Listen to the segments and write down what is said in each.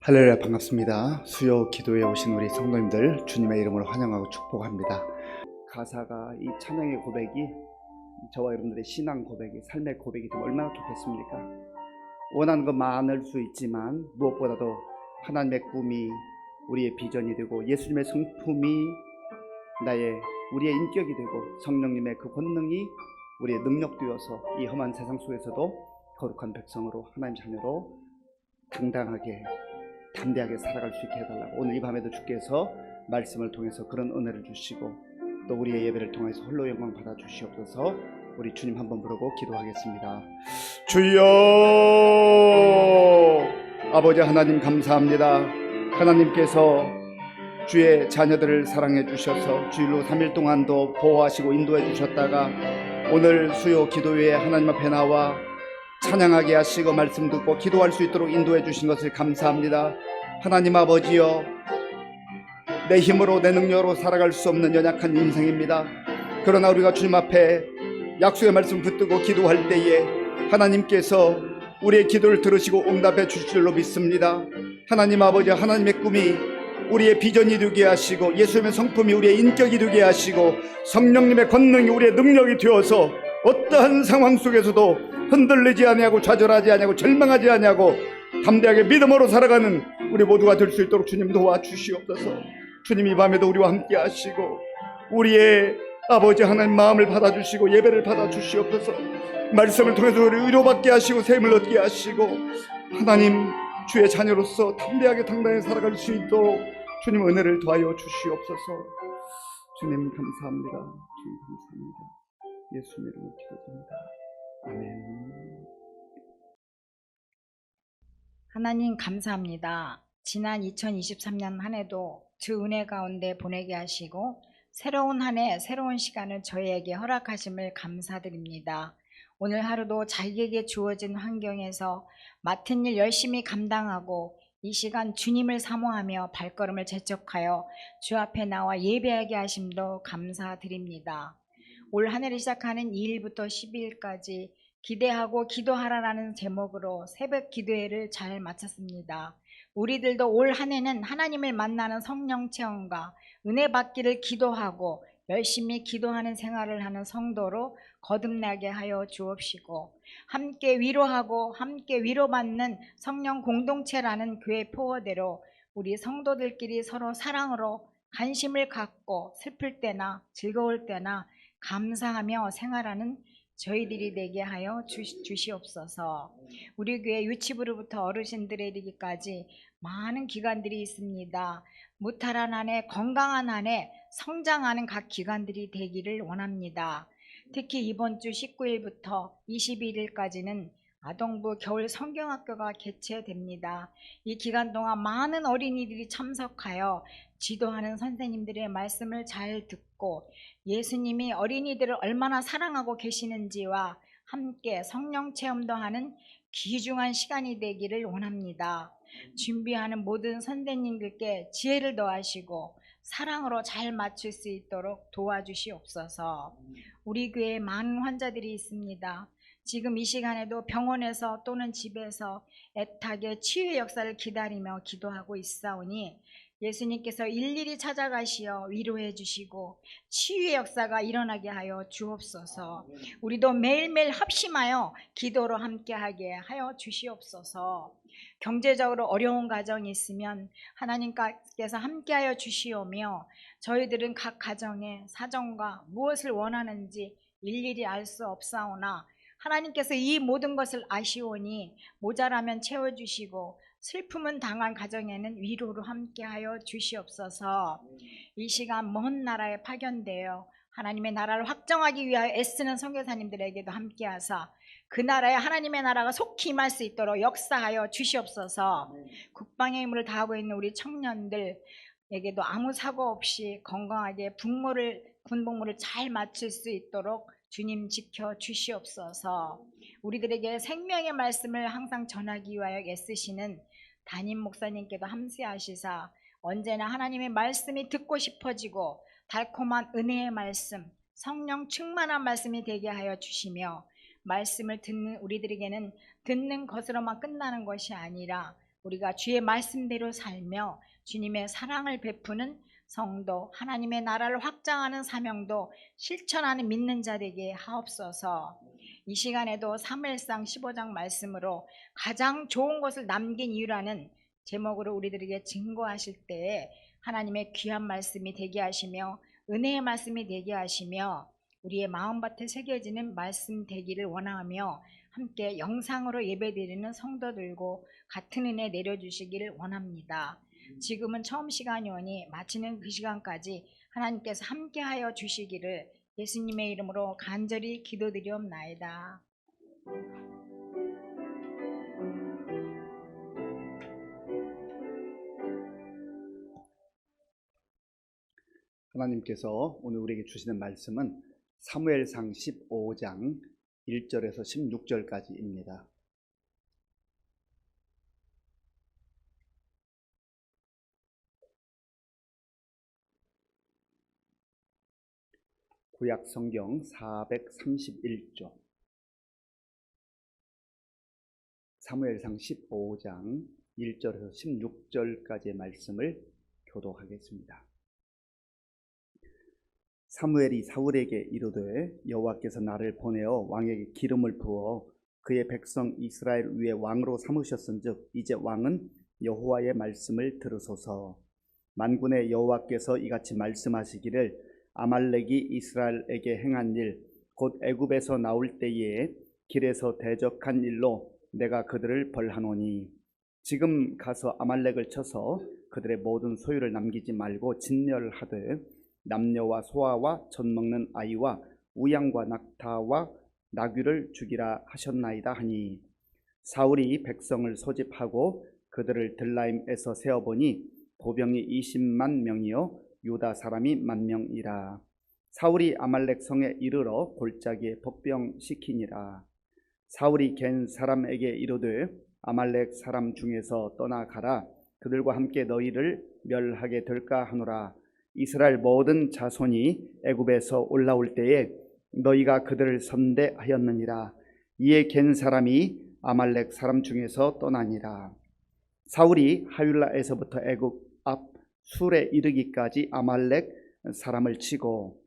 할렐루야, 반갑습니다. 수요 기도에 오신 우리 성도님들 주님의 이름으로 환영하고 축복합니다. 가사가 이 찬양의 고백이 저와 여러분들의 신앙 고백이, 삶의 고백이 좀 얼마나 좋겠습니까? 원하는 건 많을 수 있지만 무엇보다도 하나님의 꿈이 우리의 비전이 되고 예수님의 성품이 우리의 인격이 되고 성령님의 그 권능이 우리의 능력 되어서 이 험한 세상 속에서도 거룩한 백성으로, 하나님 자녀로 당당하게 담대하게 살아갈 수 있게 해달라고, 오늘 이 밤에도 주께서 말씀을 통해서 그런 은혜를 주시고 또 우리의 예배를 통해서 홀로 영광 받아 주시옵소서. 우리 주님 한번 부르고 기도하겠습니다. 주여, 아버지 하나님 감사합니다. 하나님께서 주의 자녀들을 사랑해 주셔서 주일로 3일 동안도 보호하시고 인도해 주셨다가 오늘 수요 기도회에 하나님 앞에 나와 찬양하게 하시고 말씀 듣고 기도할 수 있도록 인도해 주신 것을 감사합니다. 하나님 아버지여, 내 힘으로 내 능력으로 살아갈 수 없는 연약한 인생입니다. 그러나 우리가 주님 앞에 약속의 말씀 붙들고 기도할 때에 하나님께서 우리의 기도를 들으시고 응답해 주실 줄로 믿습니다. 하나님 아버지, 하나님의 꿈이 우리의 비전이 되게 하시고 예수님의 성품이 우리의 인격이 되게 하시고 성령님의 권능이 우리의 능력이 되어서 어떠한 상황 속에서도 흔들리지 아니하고 좌절하지 아니하고 절망하지 아니하고 담대하게 믿음으로 살아가는 우리 모두가 될 수 있도록 주님 도와주시옵소서. 주님 이 밤에도 우리와 함께 하시고 우리의 아버지 하나님 마음을 받아주시고 예배를 받아주시옵소서. 말씀을 통해서 우리 위로받게 하시고 샘을 얻게 하시고 하나님 주의 자녀로서 담대하게 당당히 살아갈 수 있도록 주님 은혜를 더하여 주시옵소서. 주님 감사합니다. 주님 감사합니다. 예수님 이름으로 기도드립니다. 아멘. 하나님 감사합니다. 지난 2023년 한 해도 주 은혜 가운데 보내게 하시고 새로운 한 해 새로운 시간을 저희에게 허락하심을 감사드립니다. 오늘 하루도 자기에게 주어진 환경에서 맡은 일 열심히 감당하고 이 시간 주님을 사모하며 발걸음을 재촉하여 주 앞에 나와 예배하게 하심도 감사드립니다. 올 한 해를 시작하는 2일부터 12일까지 기대하고 기도하라라는 제목으로 새벽 기도회를 잘 마쳤습니다. 우리들도 올 한 해는 하나님을 만나는 성령 체험과 은혜 받기를 기도하고 열심히 기도하는 생활을 하는 성도로 거듭나게 하여 주옵시고, 함께 위로하고 함께 위로받는 성령 공동체라는 교회 포어대로 우리 성도들끼리 서로 사랑으로 관심을 갖고 슬플 때나 즐거울 때나 감사하며 생활하는 저희들이 되게 하여 주시옵소서. 우리 교회 유치부로부터 어르신들에 이르기까지 많은 기관들이 있습니다. 무탈한 한 해, 건강한 한 해, 성장하는 각 기관들이 되기를 원합니다. 특히 이번 주 19일부터 21일까지는 아동부 겨울 성경학교가 개최됩니다. 이 기간 동안 많은 어린이들이 참석하여 지도하는 선생님들의 말씀을 잘 듣고 예수님이 어린이들을 얼마나 사랑하고 계시는지와 함께 성령 체험도 하는 귀중한 시간이 되기를 원합니다. 준비하는 모든 선생님들께 지혜를 더하시고 사랑으로 잘 맞출 수 있도록 도와주시옵소서. 우리 교회에 많은 환자들이 있습니다. 지금 이 시간에도 병원에서 또는 집에서 애타게 치유의 역사를 기다리며 기도하고 있사오니 예수님께서 일일이 찾아가시어 위로해 주시고 치유의 역사가 일어나게 하여 주옵소서. 우리도 매일매일 합심하여 기도로 함께하게 하여 주시옵소서. 경제적으로 어려운 가정이 있으면 하나님께서 함께하여 주시오며 저희들은 각 가정의 사정과 무엇을 원하는지 일일이 알 수 없사오나 하나님께서 이 모든 것을 아시오니 모자라면 채워주시고 슬픔은 당한 가정에는 위로로 함께하여 주시옵소서. 이 시간 먼 나라에 파견되어 하나님의 나라를 확정하기 위하여 애쓰는 선교사님들에게도 함께하사 그 나라에 하나님의 나라가 속히 임할 수 있도록 역사하여 주시옵소서. 국방의 임무를 다하고 있는 우리 청년들에게도 아무 사고 없이 건강하게 군복무를 잘 마칠 수 있도록 주님 지켜 주시옵소서. 우리들에게 생명의 말씀을 항상 전하기 위하여 애쓰시는 담임 목사님께도 함께하시사 언제나 하나님의 말씀이 듣고 싶어지고 달콤한 은혜의 말씀, 성령 충만한 말씀이 되게 하여 주시며 말씀을 듣는 우리들에게는 듣는 것으로만 끝나는 것이 아니라 우리가 주의 말씀대로 살며 주님의 사랑을 베푸는 성도, 하나님의 나라를 확장하는 사명도 실천하는 믿는 자 되게 하옵소서. 이 시간에도 사무엘상 15장 말씀으로 가장 좋은 것을 남긴 이유라는 제목으로 우리들에게 증거하실 때에 하나님의 귀한 말씀이 되게 하시며 은혜의 말씀이 되게 하시며 우리의 마음밭에 새겨지는 말씀 되기를 원하며 함께 영상으로 예배드리는 성도들과 같은 은혜 내려주시기를 원합니다. 지금은 처음 시간이 오니 마치는 그 시간까지 하나님께서 함께하여 주시기를 예수님의 이름으로 간절히 기도드리옵나이다. 하나님께서 오늘 우리에게 주시는 말씀은 사무엘상 15장 1절에서 16절까지입니다. 구약 성경 431조 사무엘상 15장 1절에서 16절까지의 말씀을 교독하겠습니다. 사무엘이 사울에게 이르되 여호와께서 나를 보내어 왕에게 기름을 부어 그의 백성 이스라엘 위에 왕으로 삼으셨은즉 이제 왕은 여호와의 말씀을 들으소서. 만군의 여호와께서 이같이 말씀하시기를 아말렉이 이스라엘에게 행한 일 곧 애굽에서 나올 때에 길에서 대적한 일로 내가 그들을 벌하노니 지금 가서 아말렉을 쳐서 그들의 모든 소유를 남기지 말고 진멸하되 남녀와 소아와 젖먹는 아이와 우양과 낙타와 나귀를 죽이라 하셨나이다 하니 사울이 백성을 소집하고 그들을 들라임에서 세어보니 보병이 20만 명이요 유다 사람이 10,000명이라. 사울이 아말렉 성에 이르러 골짜기에 복병시키니라. 사울이 겐 사람에게 이르되 아말렉 사람 중에서 떠나가라. 그들과 함께 너희를 멸하게 될까 하노라. 이스라엘 모든 자손이 애굽에서 올라올 때에 너희가 그들을 선대하였느니라. 이에 겐 사람이 아말렉 사람 중에서 떠나니라. 사울이 하윌라에서부터 애굽 앞 술에 이르기까지 아말렉 사람을 치고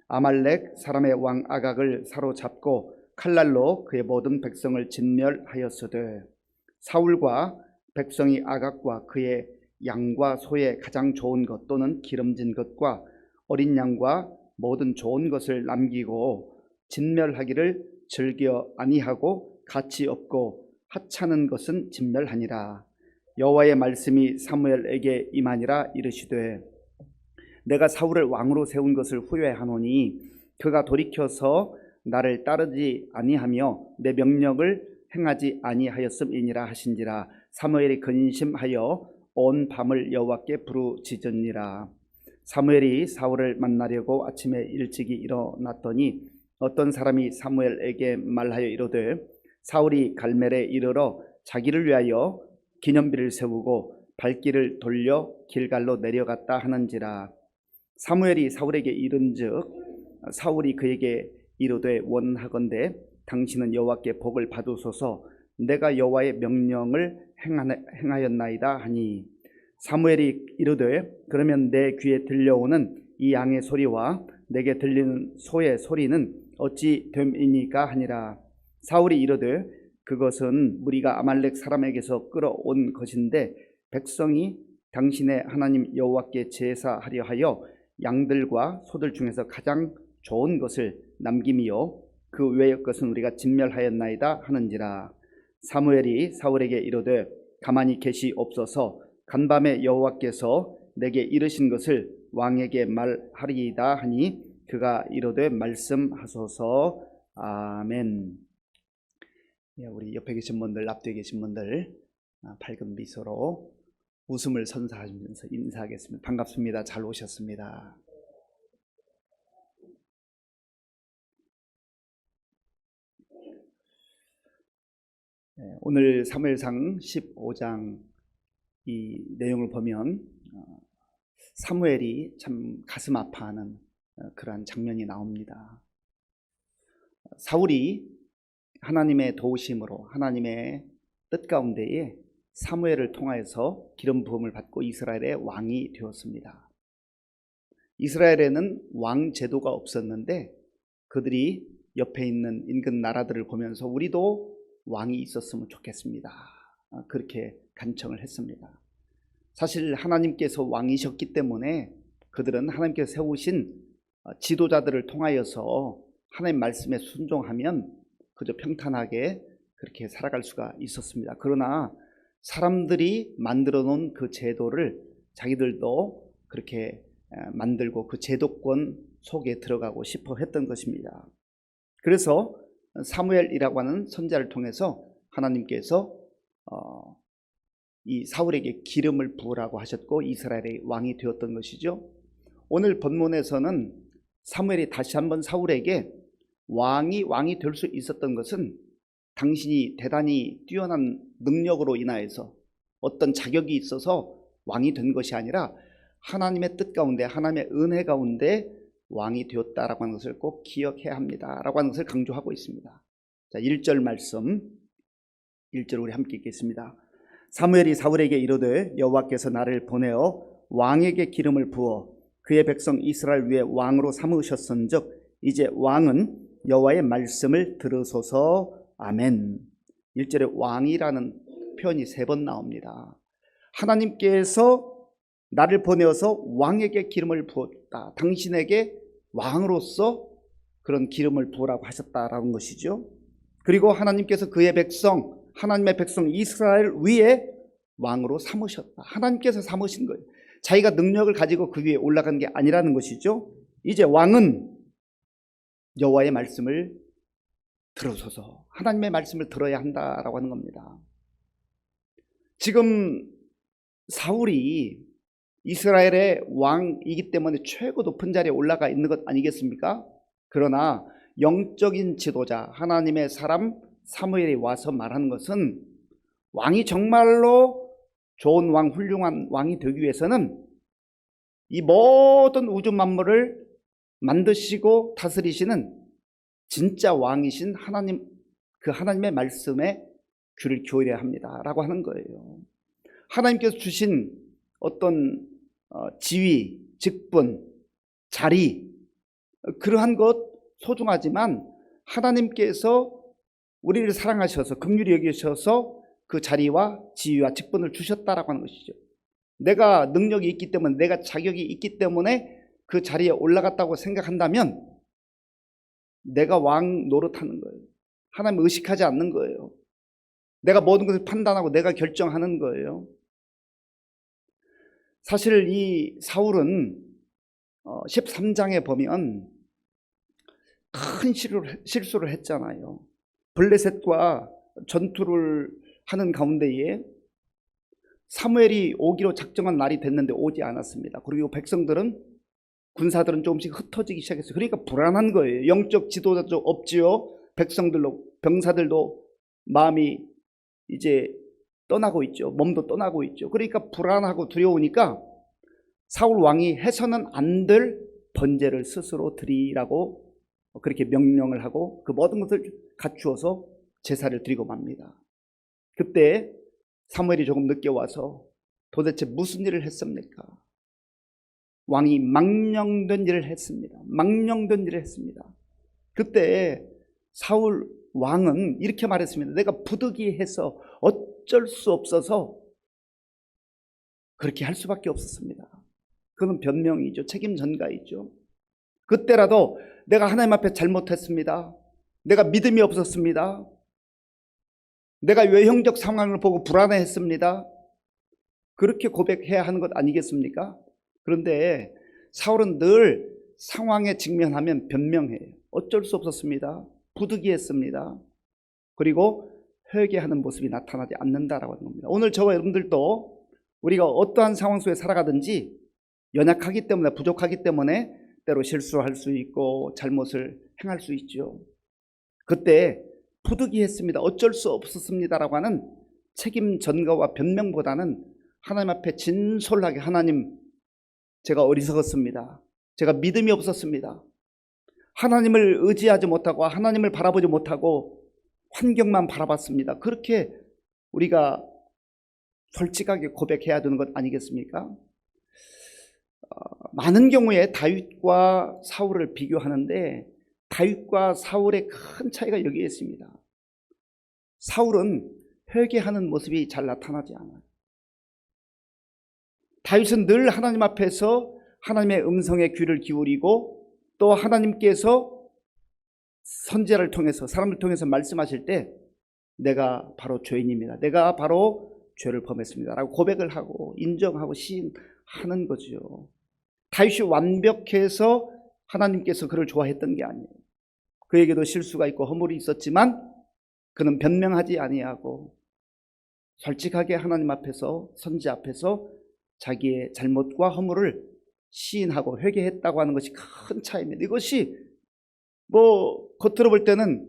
아말렉 사람의 왕 아각을 사로잡고 칼날로 그의 모든 백성을 진멸하였으되 사울과 백성이 아각과 그의 양과 소의 가장 좋은 것 또는 기름진 것과 어린 양과 모든 좋은 것을 남기고 진멸하기를 즐겨 아니하고 가치 없고 하찮은 것은 진멸하니라. 여호와의 말씀이 사무엘에게 임하니라. 이르시되 내가 사울을 왕으로 세운 것을 후회하노니 그가 돌이켜서 나를 따르지 아니하며 내 명령을 행하지 아니하였음이니라 하신지라. 사무엘이 근심하여 온 밤을 여호와께 부르짖으니라. 사무엘이 사울을 만나려고 아침에 일찍이 일어났더니 어떤 사람이 사무엘에게 말하여 이르되 사울이 갈멜에 이르러 자기를 위하여 기념비를 세우고 발길을 돌려 길갈로 내려갔다 하는지라. 사무엘이 사울에게 이른즉 사울이 그에게 이르되 원하건대 당신은 여호와께 복을 받으소서. 내가 여호와의 명령을 행하였나이다 하니 사무엘이 이르되 그러면 내 귀에 들려오는 이 양의 소리와 내게 들리는 소의 소리는 어찌 됨이니까 하니라. 사울이 이르되 그것은 무리가 아말렉 사람에게서 끌어온 것인데 백성이 당신의 하나님 여호와께 제사하려 하여 양들과 소들 중에서 가장 좋은 것을 남김이요 그 외의 것은 우리가 진멸하였나이다 하는지라. 사무엘이 사울에게 이르되 가만히 계시옵소서. 간밤에 여호와께서 내게 이르신 것을 왕에게 말하리이다 하니 그가 이르되 말씀하소서. 아멘. 우리 옆에 계신 분들, 앞뒤에 계신 분들 밝은 미소로 웃음을 선사하면서 인사하겠습니다. 반갑습니다. 잘 오셨습니다. 오늘 사무엘상 15장 이 내용을 보면 사무엘이 참 가슴 아파하는 그러한 장면이 나옵니다. 사울이 하나님의 도우심으로 하나님의 뜻 가운데에 사무엘을 통하여서 기름 부음을 받고 이스라엘의 왕이 되었습니다. 이스라엘에는 왕 제도가 없었는데 그들이 옆에 있는 인근 나라들을 보면서 우리도 왕이 있었으면 좋겠습니다. 그렇게 간청을 했습니다. 사실 하나님께서 왕이셨기 때문에 그들은 하나님께서 세우신 지도자들을 통하여서 하나님 말씀에 순종하면 그저 평탄하게 그렇게 살아갈 수가 있었습니다. 그러나 사람들이 만들어 놓은 그 제도를 자기들도 그렇게 만들고 그 제도권 속에 들어가고 싶어 했던 것입니다. 그래서 사무엘이라고 하는 선지자를 통해서 하나님께서 이 사울에게 기름을 부으라고 하셨고 이스라엘의 왕이 되었던 것이죠. 오늘 본문에서는 사무엘이 다시 한번 사울에게 왕이 될 수 있었던 것은 당신이 대단히 뛰어난 능력으로 인하여서 어떤 자격이 있어서 왕이 된 것이 아니라 하나님의 뜻 가운데 하나님의 은혜 가운데 왕이 되었다라고 하는 것을 꼭 기억해야 합니다라고 하는 것을 강조하고 있습니다. 자, 1절 말씀 1절 우리 함께 읽겠습니다. 사무엘이 사울에게 이르되 여호와께서 나를 보내어 왕에게 기름을 부어 그의 백성 이스라엘 위에 왕으로 삼으셨은즉 이제 왕은 여호와의 말씀을 들으소서. 아멘. 1절에 왕이라는 표현이 3번 나옵니다. 하나님께서 나를 보내어서 왕에게 기름을 부었다. 당신에게 왕으로서 그런 기름을 부으라고 하셨다라는 것이죠. 그리고 하나님께서 그의 백성, 하나님의 백성 이스라엘 위에 왕으로 삼으셨다. 하나님께서 삼으신 거예요. 자기가 능력을 가지고 그 위에 올라간 게 아니라는 것이죠. 이제 왕은 여호와의 말씀을 들으소서. 하나님의 말씀을 들어야 한다라고 하는 겁니다. 지금 사울이 이스라엘의 왕이기 때문에 최고 높은 자리에 올라가 있는 것 아니겠습니까? 그러나 영적인 지도자 하나님의 사람 사무엘이 와서 말하는 것은 왕이 정말로 좋은 왕, 훌륭한 왕이 되기 위해서는 이 모든 우주 만물을 만드시고 다스리시는 진짜 왕이신 하나님, 그 하나님의 말씀에 귀를 기울여야 합니다 라고 하는 거예요. 하나님께서 주신 어떤 지위, 직분, 자리, 그러한 것 소중하지만 하나님께서 우리를 사랑하셔서 긍휼히 여기셔서 그 자리와 지위와 직분을 주셨다라고 하는 것이죠. 내가 능력이 있기 때문에, 내가 자격이 있기 때문에 그 자리에 올라갔다고 생각한다면 내가 왕 노릇하는 거예요. 하나님 의식하지 않는 거예요. 내가 모든 것을 판단하고 내가 결정하는 거예요. 사실 이 사울은 13장에 보면 큰 실수를 했잖아요. 블레셋과 전투를 하는 가운데에 사무엘이 오기로 작정한 날이 됐는데 오지 않았습니다. 그리고 백성들은, 군사들은 조금씩 흩어지기 시작했어요. 그러니까 불안한 거예요. 영적 지도자도 없지요. 백성들도, 병사들도 마음이 이제 떠나고 있죠. 몸도 떠나고 있죠. 그러니까 불안하고 두려우니까 사울 왕이 해서는 안 될 번제를 스스로 드리라고 그렇게 명령을 하고 그 모든 것을 갖추어서 제사를 드리고 맙니다. 그때 사무엘이 조금 늦게 와서 도대체 무슨 일을 했습니까? 왕이 망령된 일을 했습니다. 망령된 일을 했습니다. 그때 사울 왕은 이렇게 말했습니다. 내가 부득이해서 어쩔 수 없어서 그렇게 할 수밖에 없었습니다. 그건 변명이죠. 책임 전가이죠. 그때라도 내가 하나님 앞에 잘못했습니다. 내가 믿음이 없었습니다. 내가 외형적 상황을 보고 불안해했습니다. 그렇게 고백해야 하는 것 아니겠습니까? 그런데 사울은 늘 상황에 직면하면 변명해요. 어쩔 수 없었습니다. 부득이했습니다. 그리고 회개하는 모습이 나타나지 않는다라고 하는 겁니다. 오늘 저와 여러분들도 우리가 어떠한 상황 속에 살아가든지 연약하기 때문에, 부족하기 때문에 때로 실수할 수 있고 잘못을 행할 수 있죠. 그때 부득이했습니다. 어쩔 수 없었습니다라고 하는 책임 전가와 변명보다는 하나님 앞에 진솔하게, 하나님, 제가 어리석었습니다. 제가 믿음이 없었습니다. 하나님을 의지하지 못하고 하나님을 바라보지 못하고 환경만 바라봤습니다. 그렇게 우리가 솔직하게 고백해야 되는 것 아니겠습니까? 많은 경우에 다윗과 사울을 비교하는데 다윗과 사울의 큰 차이가 여기에 있습니다. 사울은 회개하는 모습이 잘 나타나지 않아요. 다윗은 늘 하나님 앞에서 하나님의 음성에 귀를 기울이고 또 하나님께서 선지자를 통해서 사람을 통해서 말씀하실 때 내가 바로 죄인입니다. 내가 바로 죄를 범했습니다. 라고 고백을 하고 인정하고 시인하는 거죠. 다윗이 완벽해서 하나님께서 그를 좋아했던 게 아니에요. 그에게도 실수가 있고 허물이 있었지만 그는 변명하지 아니하고 솔직하게 하나님 앞에서 선지 앞에서 자기의 잘못과 허물을 시인하고 회개했다고 하는 것이 큰 차이입니다. 이것이 겉으로 볼 때는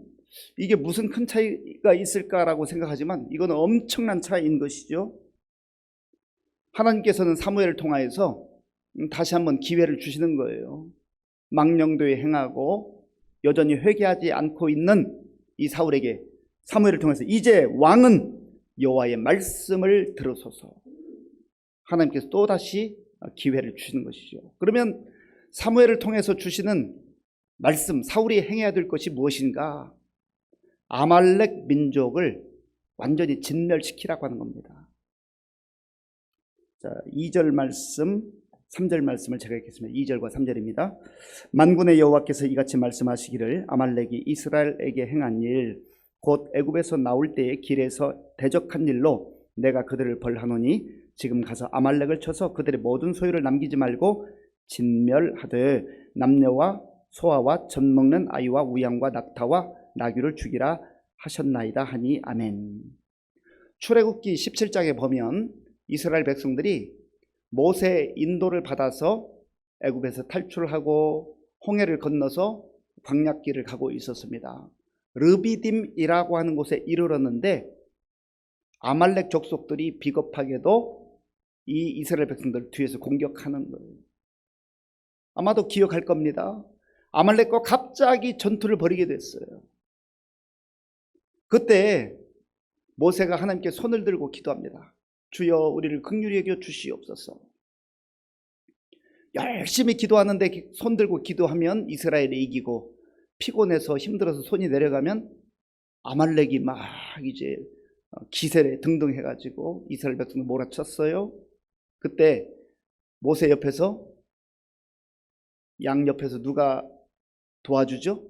이게 무슨 큰 차이가 있을까라고 생각하지만 이거는 엄청난 차이인 것이죠. 하나님께서는 사무엘을 통하여서 다시 한번 기회를 주시는 거예요. 망령되이 행하고 여전히 회개하지 않고 있는 이 사울에게 사무엘을 통해서 이제 왕은 여호와의 말씀을 들으소서. 하나님께서 또다시 기회를 주시는 것이죠. 그러면 사무엘을 통해서 주시는 말씀, 사울이 행해야 될 것이 무엇인가? 아말렉 민족을 완전히 진멸시키라고 하는 겁니다. 자, 2절 말씀, 3절 말씀을 제가 읽겠습니다. 2절과 3절입니다. 만군의 여호와께서 이같이 말씀하시기를 아말렉이 이스라엘에게 행한 일, 곧 애굽에서 나올 때에 길에서 대적한 일로 내가 그들을 벌하노니 지금 가서 아말렉을 쳐서 그들의 모든 소유를 남기지 말고 진멸하되 남녀와 소아와 젖 먹는 아이와 우양과 낙타와 나귀를 죽이라 하셨나이다 하니 아멘. 출애굽기 17장에 보면 이스라엘 백성들이 모세의 인도를 받아서 애굽에서 탈출하고 홍해를 건너서 광야길을 가고 있었습니다. 르비딤이라고 하는 곳에 이르렀는데 아말렉 족속들이 비겁하게도 이 이스라엘 백성들 뒤에서 공격하는 거예요. 아마도 기억할 겁니다. 아말렉과 갑자기 전투를 벌이게 됐어요. 그때 모세가 하나님께 손을 들고 기도합니다. 주여 우리를 긍휼히 여겨 주시옵소서. 열심히 기도하는데 손 들고 기도하면 이스라엘이 이기고 피곤해서 힘들어서 손이 내려가면 아말렉이 막 이제 기세에 등등해가지고 이스라엘 백성을 몰아쳤어요. 그때 모세 옆에서 양 옆에서 누가 도와주죠?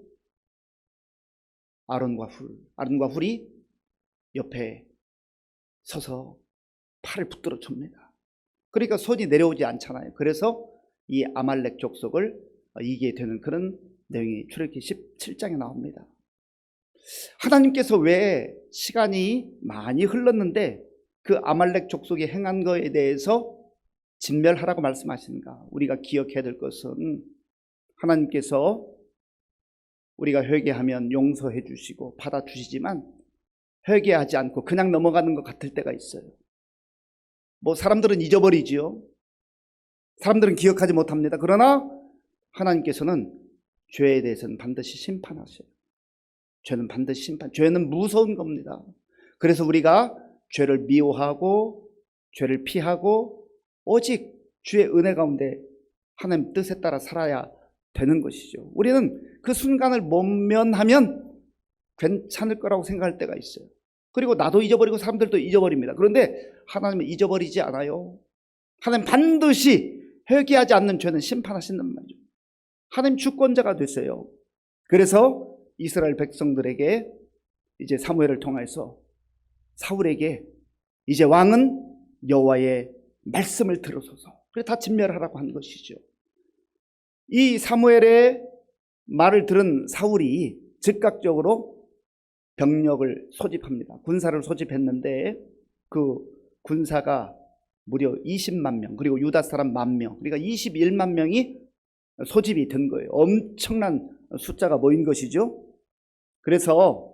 아론과 훌이 옆에 서서 팔을 붙들어 줍니다. 그러니까 손이 내려오지 않잖아요. 그래서 이 아말렉 족속을 이기게 되는 그런 내용이 출애굽기 17장에 나옵니다. 하나님께서 왜 시간이 많이 흘렀는데 그 아말렉 족속이 행한 것에 대해서 진멸하라고 말씀하시는가? 우리가 기억해야 될 것은 하나님께서 우리가 회개하면 용서해 주시고 받아주시지만 회개하지 않고 그냥 넘어가는 것 같을 때가 있어요. 사람들은 잊어버리지요. 사람들은 기억하지 못합니다. 그러나 하나님께서는 죄에 대해서는 반드시 심판하셔요. 죄는 반드시 죄는 무서운 겁니다. 그래서 우리가 죄를 미워하고 죄를 피하고 오직 주의 은혜 가운데 하나님 뜻에 따라 살아야 되는 것이죠. 우리는 그 순간을 못 면하면 괜찮을 거라고 생각할 때가 있어요. 그리고 나도 잊어버리고 사람들도 잊어버립니다. 그런데 하나님은 잊어버리지 않아요. 하나님 반드시 회개하지 않는 죄는 심판하신단 말이죠. 하나님 주권자가 됐어요. 그래서 이스라엘 백성들에게 이제 사무엘을 통해서 사울에게 이제 왕은 여호와의 말씀을 들으소서. 그래서 다 진멸하라고 한 것이죠. 이 사무엘의 말을 들은 사울이 즉각적으로 병력을 소집합니다. 군사를 소집했는데 그 군사가 무려 20만 명, 그리고 유다 사람 10,000명, 그러니까 21만 명이 소집이 된 거예요. 엄청난 숫자가 모인 것이죠. 그래서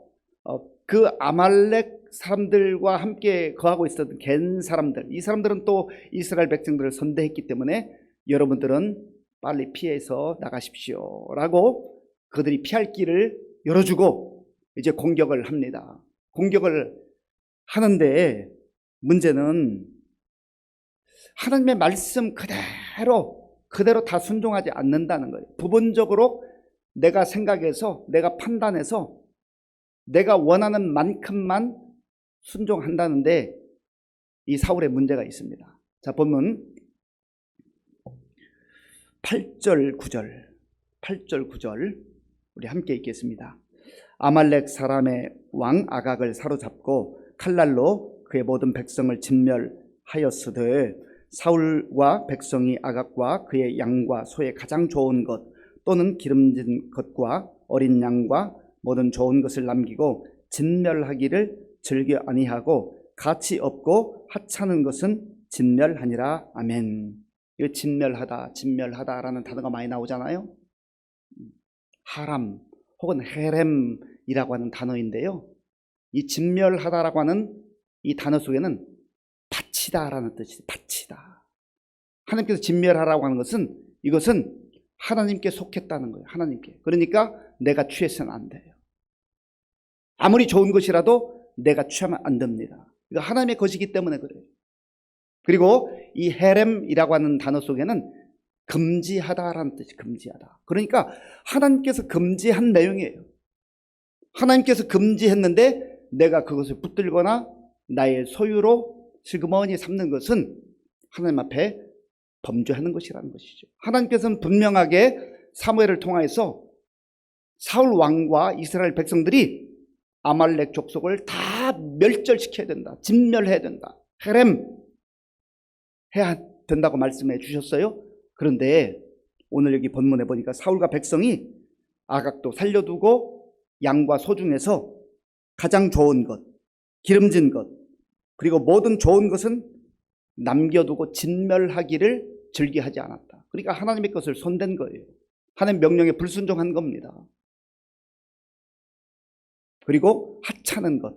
그 아말렉 사람들과 함께 거하고 있었던 겐 사람들, 이 사람들은 또 이스라엘 백성들을 선대했기 때문에 여러분들은 빨리 피해서 나가십시오 라고 그들이 피할 길을 열어주고 이제 공격을 합니다. 공격을 하는데 문제는 하나님의 말씀 그대로 다 순종하지 않는다는 거예요. 부분적으로 내가 생각해서, 내가 판단해서 내가 원하는 만큼만 순종한다는데 이 사울의 문제가 있습니다. 자, 본문 8절 9절 우리 함께 읽겠습니다. 아말렉 사람의 왕 아각을 사로잡고 칼날로 그의 모든 백성을 진멸하였으되 사울과 백성이 아각과 그의 양과 소의 가장 좋은 것 또는 기름진 것과 어린 양과 모든 좋은 것을 남기고 진멸하기를 즐겨 아니하고 가치 없고 하찮은 것은 진멸하니라. 아멘. 이 진멸하다라는 단어가 많이 나오잖아요. 하람 혹은 헤렘이라고 하는 단어인데요, 이 진멸하다라고 하는 이 단어 속에는 바치다라는 뜻이 바치다. 하나님께서 진멸하라고 하는 것은 이것은 하나님께 속했다는 거예요. 하나님께. 그러니까 내가 취해서는 안 돼요. 아무리 좋은 것이라도 내가 취하면 안 됩니다. 이거 하나님의 것이기 때문에 그래요. 그리고 이 헤렘이라고 하는 단어 속에는 금지하다라는 뜻이 금지하다. 그러니까 하나님께서 금지한 내용이에요. 하나님께서 금지했는데 내가 그것을 붙들거나 나의 소유로 슬그머니 삼는 것은 하나님 앞에 범죄하는 것이라는 것이죠. 하나님께서는 분명하게 사무엘을 통하여서 사울 왕과 이스라엘 백성들이 아말렉 족속을 다 멸절시켜야 된다. 진멸해야 된다. 헤렘 해야 된다고 말씀해 주셨어요. 그런데 오늘 여기 본문에 보니까 사울과 백성이 아각도 살려두고 양과 소 중에서 가장 좋은 것, 기름진 것, 그리고 모든 좋은 것은 남겨두고 진멸하기를 즐겨하지 않았다. 그러니까 하나님의 것을 손댄 거예요. 하나님 명령에 불순종한 겁니다. 그리고 하찮은 것,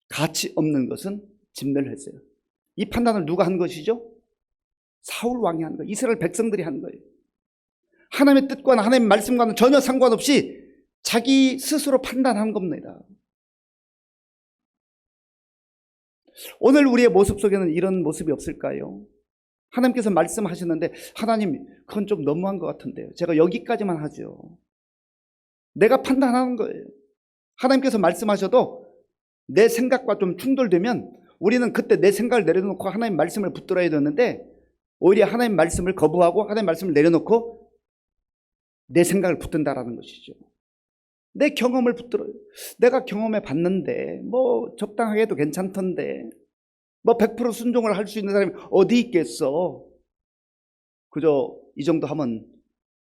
가치 없는 것은 진멸했어요. 이 판단을 누가 한 것이죠? 사울 왕이 한 거예요. 이스라엘 백성들이 한 거예요. 하나님의 뜻과는 하나님의 말씀과는 전혀 상관없이 자기 스스로 판단한 겁니다. 오늘 우리의 모습 속에는 이런 모습이 없을까요? 하나님께서 말씀하시는데 하나님 그건 좀 너무한 것 같은데요. 제가 여기까지만 하죠. 내가 판단하는 거예요. 하나님께서 말씀하셔도 내 생각과 좀 충돌되면 우리는 그때 내 생각을 내려놓고 하나님 말씀을 붙들어야 되는데 오히려 하나님 말씀을 거부하고 하나님 말씀을 내려놓고 내 생각을 붙든다라는 것이죠. 내 경험을 붙들어요. 내가 경험해 봤는데 뭐 적당하게 해도 괜찮던데 뭐 100% 순종을 할 수 있는 사람이 어디 있겠어. 그저 이 정도 하면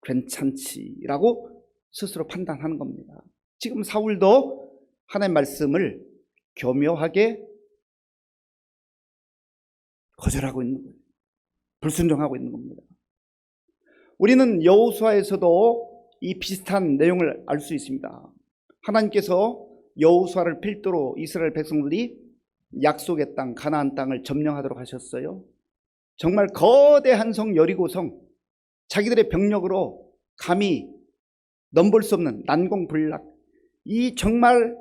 괜찮지라고 스스로 판단하는 겁니다. 지금 사울도 하나님 말씀을 교묘하게 거절하고 있는 거예요. 불순종하고 있는 겁니다. 우리는 여호수아에서도 이 비슷한 내용을 알 수 있습니다. 하나님께서 여호수아를 필두로 이스라엘 백성들이 약속의 땅 가나안 땅을 점령하도록 하셨어요. 정말 거대한 성 여리고성, 자기들의 병력으로 감히 넘볼 수 없는 난공불락, 이 정말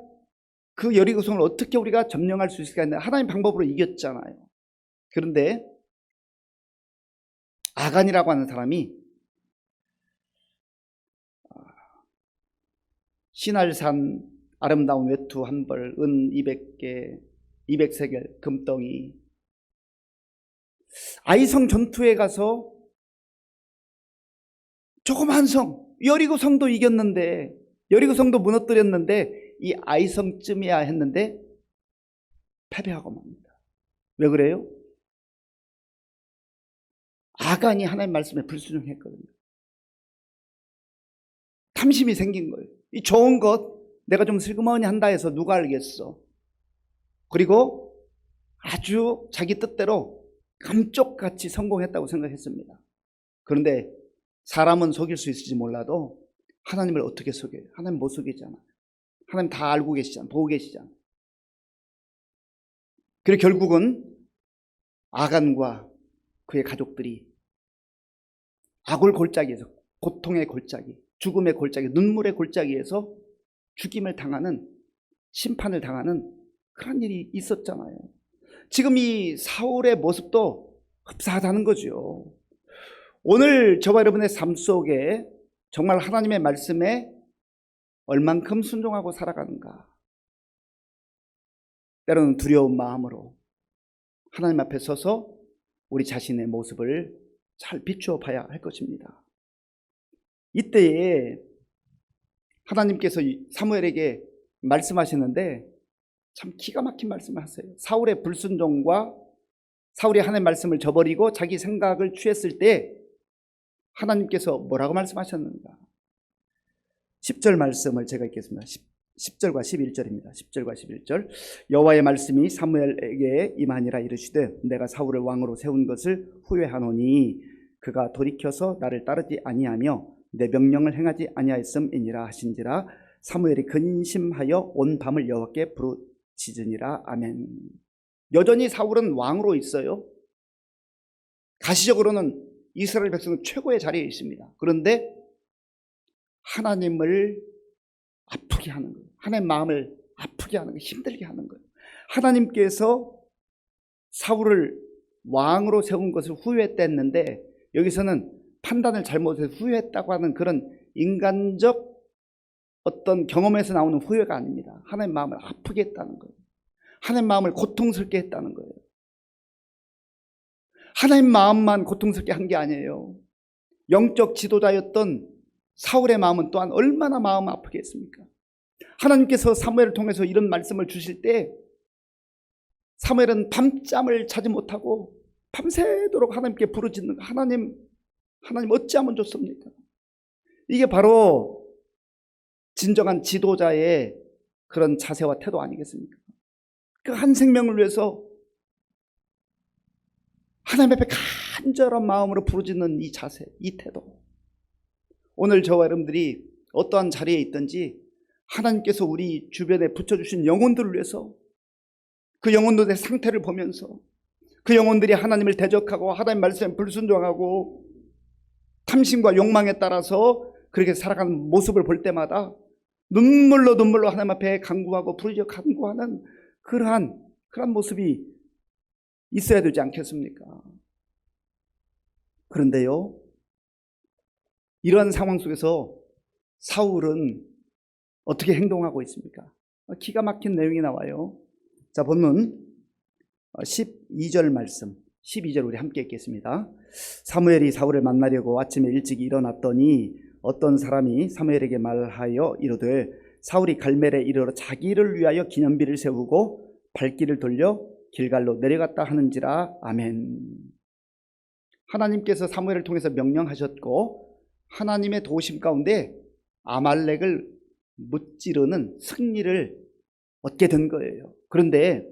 그 여리고성을 어떻게 우리가 점령할 수 있을까 했는데 하나님 방법으로 이겼잖아요. 그런데 아간이라고 하는 사람이 신할산 아름다운 외투 한 벌, 은 200개, 200세겔, 금덩이, 아이성 전투에 가서 조그만 성, 여리고성도 이겼는데, 여리고성도 무너뜨렸는데 이 아이성쯤이야 했는데 패배하고 맙니다. 왜 그래요? 아간이 하나님 말씀에 불순종했거든요. 탐심이 생긴 거예요. 이 좋은 것 내가 좀 슬그머니 한다 해서 누가 알겠어. 그리고 아주 자기 뜻대로 감쪽같이 성공했다고 생각했습니다. 그런데 사람은 속일 수 있을지 몰라도 하나님을 어떻게 속여요? 하나님 못 속이잖아. 하나님 다 알고 계시잖아. 보고 계시잖아. 그리고 결국은 아간과 그의 가족들이 악을 골짜기에서, 고통의 골짜기, 죽음의 골짜기, 눈물의 골짜기에서 죽임을 당하는, 심판을 당하는 그런 일이 있었잖아요. 지금 이 사울의 모습도 흡사하다는 거죠. 오늘 저와 여러분의 삶 속에 정말 하나님의 말씀에 얼만큼 순종하고 살아가는가. 때로는 두려운 마음으로 하나님 앞에 서서 우리 자신의 모습을 잘 비추어 봐야 할 것입니다. 이때에 하나님께서 사무엘에게 말씀하시는데 참 기가 막힌 말씀을 하세요. 사울의 불순종과 사울이 하나님의 말씀을 저버리고 자기 생각을 취했을 때 하나님께서 뭐라고 말씀하셨는가. 10절 말씀을 제가 읽겠습니다. 10절과 11절입니다. 10절과 11절. 여호와의 말씀이 사무엘에게 임하니라 이르시되 내가 사울을 왕으로 세운 것을 후회하노니 그가 돌이켜서 나를 따르지 아니하며 내 명령을 행하지 아니하였음이니라 하신지라. 사무엘이 근심하여 온 밤을 여호와께 부르짖으니라. 아멘. 여전히 사울은 왕으로 있어요. 가시적으로는 이스라엘 백성은 최고의 자리에 있습니다. 그런데 하나님을 아프게 하는 거예요. 하나님 마음을 아프게 하는 거예요. 힘들게 하는 거예요. 하나님께서 사울을 왕으로 세운 것을 후회했댔는데 여기서는 판단을 잘못해서 후회했다고 하는 그런 인간적 어떤 경험에서 나오는 후회가 아닙니다. 하나님 마음을 아프게 했다는 거예요. 하나님 마음을 고통스럽게 했다는 거예요. 하나님 마음만 고통스럽게 한 게 아니에요. 영적 지도자였던 사울의 마음은 또한 얼마나 마음 아프게 했습니까? 하나님께서 사무엘을 통해서 이런 말씀을 주실 때 사무엘은 밤잠을 자지 못하고 밤새도록 하나님께 부르짖는 거. 하나님 어찌하면 좋습니까? 이게 바로 진정한 지도자의 그런 자세와 태도 아니겠습니까? 그 한 생명을 위해서 하나님 앞에 간절한 마음으로 부르짖는 이 자세, 이 태도. 오늘 저와 여러분들이 어떠한 자리에 있든지 하나님께서 우리 주변에 붙여주신 영혼들을 위해서 그 영혼들의 상태를 보면서 그 영혼들이 하나님을 대적하고 하나님 말씀에 불순종하고 탐심과 욕망에 따라서 그렇게 살아가는 모습을 볼 때마다 눈물로 하나님 앞에 간구하고 부르짖어 간구하는 그러한 모습이 있어야 되지 않겠습니까? 그런데요, 이러한 상황 속에서 사울은 어떻게 행동하고 있습니까? 기가 막힌 내용이 나와요. 자, 본문 12절 말씀, 12절 우리 함께 읽겠습니다. 사무엘이 사울을 만나려고 아침에 일찍 일어났더니 어떤 사람이 사무엘에게 말하여 이르되 사울이 갈멜에 이르러 자기를 위하여 기념비를 세우고 발길을 돌려 길갈로 내려갔다 하는지라. 아멘. 하나님께서 사무엘을 통해서 명령하셨고 하나님의 도우심 가운데 아말렉을 무찌르는 승리를 얻게 된 거예요. 그런데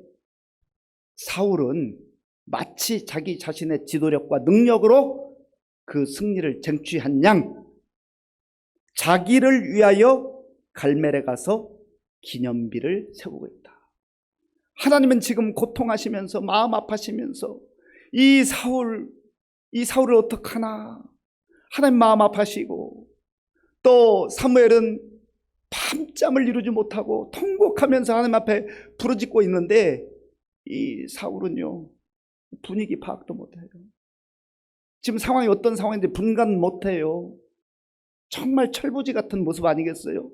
사울은 마치 자기 자신의 지도력과 능력으로 그 승리를 쟁취한 양 자기를 위하여 갈멜에 가서 기념비를 세우고 있다. 하나님은 지금 고통하시면서 마음 아파하시면서 이 사울을 어떡하나 하나님 마음 아파하시고 또 사무엘은 밤잠을 이루지 못하고 통곡하면서 하나님 앞에 부르짖고 있는데 이 사울은요 분위기 파악도 못해요. 지금 상황이 어떤 상황인지 분간 못해요. 정말 철부지 같은 모습 아니겠어요?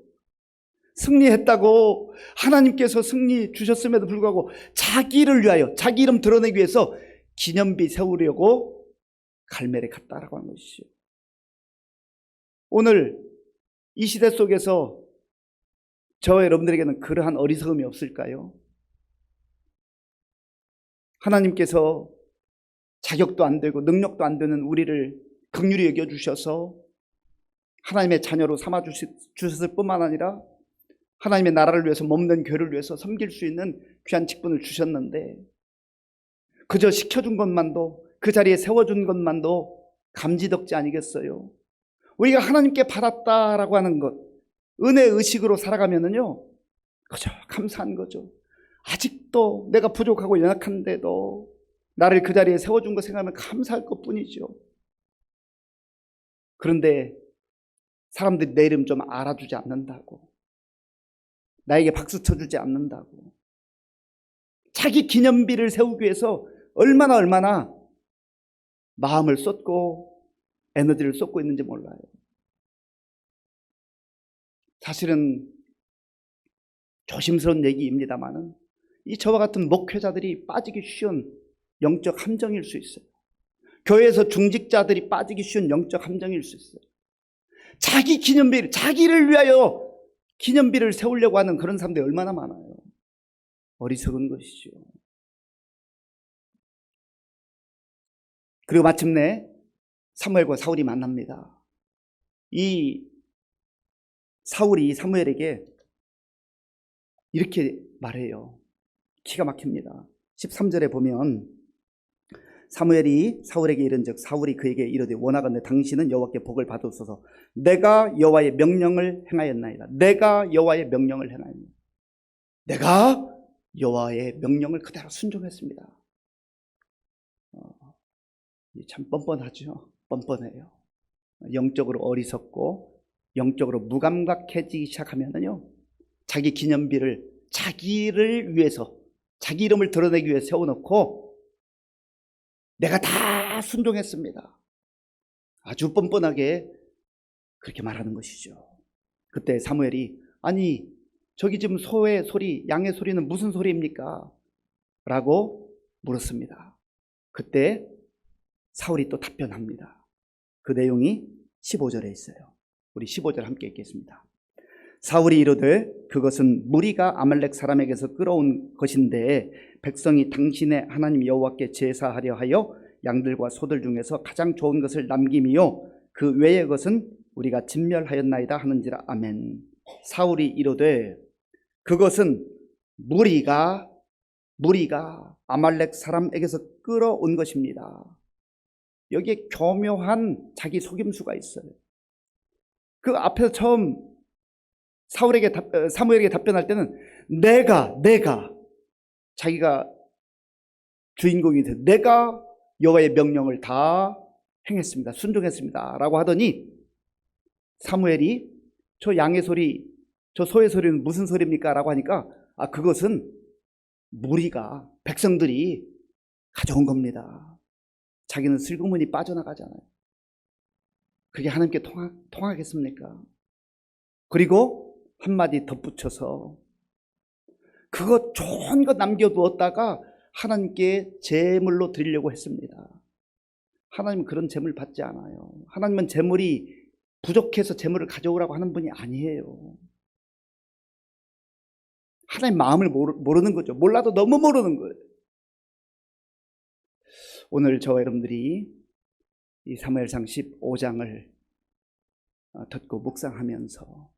승리했다고 하나님께서 승리 주셨음에도 불구하고 자기를 위하여 자기 이름 드러내기 위해서 기념비 세우려고 갈멜에 갔다라고 하는 것이죠. 오늘 이 시대 속에서 저와 여러분들에게는 그러한 어리석음이 없을까요? 하나님께서 자격도 안 되고 능력도 안 되는 우리를 긍휼히 여겨주셔서 하나님의 자녀로 삼아 주셨을 뿐만 아니라 하나님의 나라를 위해서 몸된 교회를 위해서 섬길 수 있는 귀한 직분을 주셨는데 그저 시켜준 것만도 그 자리에 세워준 것만도 감지덕지 아니겠어요? 우리가 하나님께 받았다라고 하는 것 은혜 의식으로 살아가면은요 그저 감사한 거죠. 아직도 내가 부족하고 연약한데도 나를 그 자리에 세워준 거 생각하면 감사할 것뿐이죠. 그런데 사람들이 내 이름 좀 알아주지 않는다고 나에게 박수 쳐주지 않는다고 자기 기념비를 세우기 위해서 얼마나 마음을 쏟고 에너지를 쏟고 있는지 몰라요. 사실은 조심스러운 얘기입니다만은 이 저와 같은 목회자들이 빠지기 쉬운 영적 함정일 수 있어요. 교회에서 중직자들이 빠지기 쉬운 영적 함정일 수 있어요. 자기 기념비를, 자기를 위하여 기념비를 세우려고 하는 그런 사람들이 얼마나 많아요. 어리석은 것이죠. 그리고 마침내 사무엘과 사울이 만납니다. 이 사울이 사무엘에게 이렇게 말해요. 기가 막힙니다. 13절에 보면 사무엘이 사울에게 이른즉 사울이 그에게 이르되 원하건대 당신은 여호와께 복을 받으소서. 내가 여호와의 명령을 행하였나이다. 내가 여호와의 명령을 행하였나이다. 내가 여호와의 명령을 그대로 순종했습니다. 참 뻔뻔하죠. 뻔뻔해요. 영적으로 어리석고 영적으로 무감각해지기 시작하면요, 자기 기념비를 자기를 위해서, 자기 이름을 드러내기 위해 세워놓고 내가 다 순종했습니다. 아주 뻔뻔하게 그렇게 말하는 것이죠. 그때 사무엘이 아니 저기 지금 소의 소리, 양의 소리는 무슨 소리입니까? 라고 물었습니다. 그때 사울이 또 답변합니다. 그 내용이 15절에 있어요. 우리 15절 함께 읽겠습니다. 사울이 이르되 그것은 무리가 아말렉 사람에게서 끌어온 것인데 백성이 당신의 하나님 여호와께 제사하려 하여 양들과 소들 중에서 가장 좋은 것을 남김이요 그 외의 것은 우리가 진멸하였나이다 하는지라. 아멘. 사울이 이르되 그것은 무리가 아말렉 사람에게서 끌어온 것입니다. 여기에 교묘한 자기 속임수가 있어요. 그 앞에서 처음 사무엘에게 답변할 때는 내가 자기가 주인공이 돼 내가 여호와의 명령을 다 행했습니다. 순종했습니다. 라고 하더니 사무엘이 저 양의 소리, 저 소의 소리는 무슨 소리입니까? 라고 하니까 그것은 무리가, 백성들이 가져온 겁니다. 자기는 슬그머니 빠져나가잖아요. 그게 하나님께 통하겠습니까? 그리고 한마디 덧붙여서 그거 좋은 거 남겨두었다가 하나님께 제물로 드리려고 했습니다. 하나님은 그런 제물 받지 않아요. 하나님은 제물이 부족해서 제물을 가져오라고 하는 분이 아니에요. 하나님 마음을 모르는 거죠. 몰라도 너무 모르는 거예요. 오늘 저와 여러분들이 이 사무엘상 15장을 듣고 묵상하면서